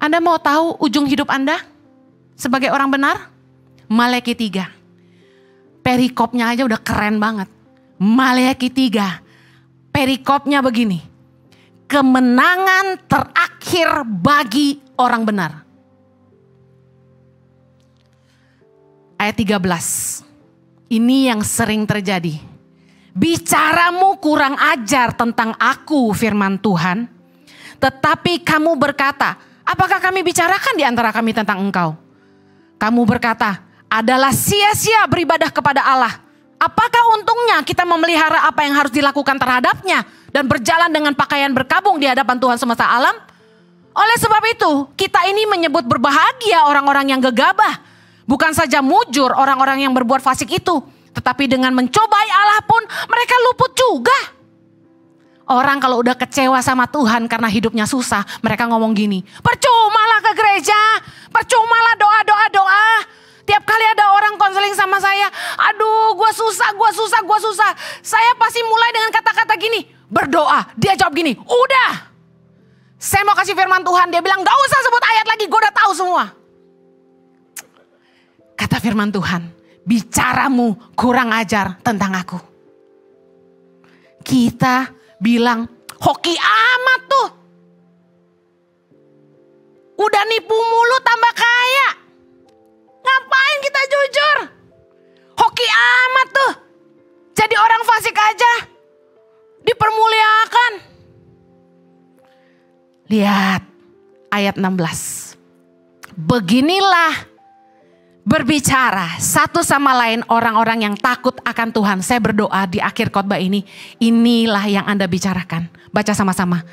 Anda mau tahu ujung hidup Anda sebagai orang benar? Maleakhi 3. Perikopnya aja udah keren banget. Maleakhi 3. Perikopnya begini. Kemenangan terakhir bagi orang benar. Ayat 13. Ini yang sering terjadi. Bicaramu kurang ajar tentang aku, firman Tuhan. Tetapi kamu berkata, apakah kami bicarakan di antara kami tentang engkau? Kamu berkata, adalah sia-sia beribadah kepada Allah. Apakah untungnya kita memelihara apa yang harus dilakukan terhadapnya dan berjalan dengan pakaian berkabung di hadapan Tuhan semesta alam? Oleh sebab itu, kita ini menyebut berbahagia orang-orang yang gegabah. Bukan saja mujur orang-orang yang berbuat fasik itu, tetapi dengan mencobai Allah pun mereka luput juga. Orang kalau udah kecewa sama Tuhan karena hidupnya susah, mereka ngomong gini, percumalah ke gereja, percumalah doa. Tiap kali ada orang konseling sama saya, aduh gue susah. Saya pasti mulai dengan kata-kata gini, berdoa. Dia jawab gini, udah. Saya mau kasih firman Tuhan, dia bilang gak usah sebut ayat lagi, gue udah tahu semua. Kata firman Tuhan, bicaramu kurang ajar tentang aku. Kita bilang, hoki amat tuh. Udah nipu mulu tambah kaya. Ngapain kita jujur? Hoki amat tuh. Jadi orang fasik aja dipermuliakan. Lihat ayat 16. Beginilah berbicara satu sama lain orang-orang yang takut akan Tuhan. Saya berdoa di akhir khotbah ini, inilah yang Anda bicarakan. Baca sama-sama.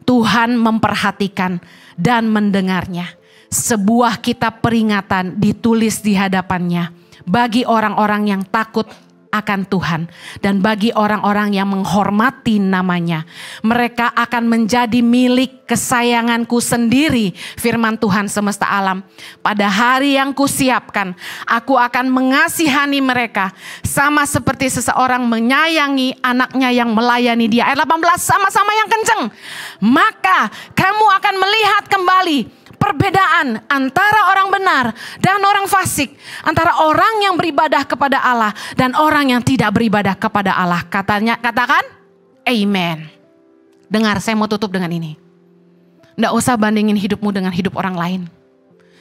Tuhan memperhatikan dan mendengarnya. Sebuah kitab peringatan ditulis di hadapannya bagi orang-orang yang takut akan Tuhan dan bagi orang-orang yang menghormati namanya. Mereka akan menjadi milik kesayanganku sendiri, firman Tuhan semesta alam. Pada hari yang kusiapkan, aku akan mengasihani mereka sama seperti seseorang menyayangi anaknya yang melayani dia. Ayat 18, sama-sama yang kenceng. Maka kamu akan melihat kembali perbedaan antara orang benar dan orang fasik, antara orang yang beribadah kepada Allah dan orang yang tidak beribadah kepada Allah. Katakan, amen. Dengar, saya mau tutup dengan ini. Nggak usah bandingin hidupmu dengan hidup orang lain.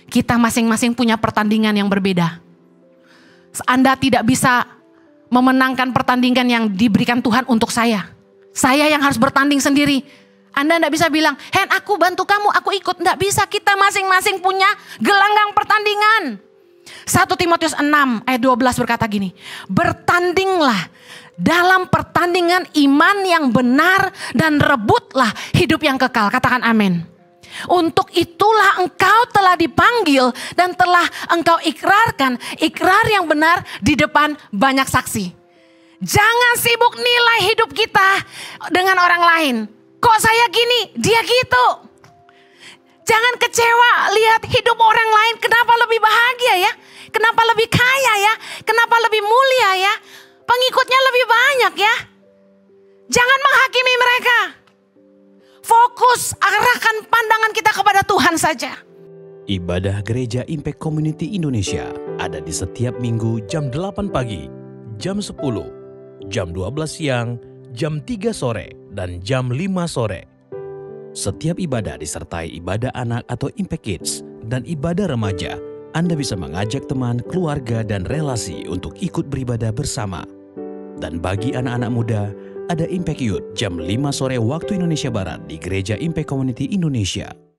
Kita masing-masing punya pertandingan yang berbeda. Anda tidak bisa memenangkan pertandingan yang diberikan Tuhan untuk saya. Saya yang harus bertanding sendiri. Anda tidak bisa bilang, Hen aku bantu kamu, aku ikut. Tidak bisa, kita masing-masing punya gelanggang pertandingan. 1 Timotius 6 ayat 12 berkata gini, bertandinglah dalam pertandingan iman yang benar dan rebutlah hidup yang kekal. Katakan amin. Untuk itulah engkau telah dipanggil dan telah engkau ikrarkan ikrar yang benar di depan banyak saksi. Jangan sibuk nilai hidup kita dengan orang lain. Kok saya gini, dia gitu. Jangan kecewa lihat hidup orang lain. Kenapa lebih bahagia ya? Kenapa lebih kaya ya? Kenapa lebih mulia ya? Pengikutnya lebih banyak ya? Jangan menghakimi mereka. Fokus, arahkan pandangan kita kepada Tuhan saja. Ibadah Gereja Impact Community Indonesia ada di setiap minggu jam 8 pagi, jam 10, jam 12 siang, jam 3 sore, dan jam 5 sore. Setiap ibadah disertai ibadah anak atau Impact Kids dan ibadah remaja. Anda bisa mengajak teman, keluarga, dan relasi untuk ikut beribadah bersama. Dan bagi anak-anak muda, ada Impact Youth jam 5 sore waktu Indonesia Barat di Gereja Impact Community Indonesia.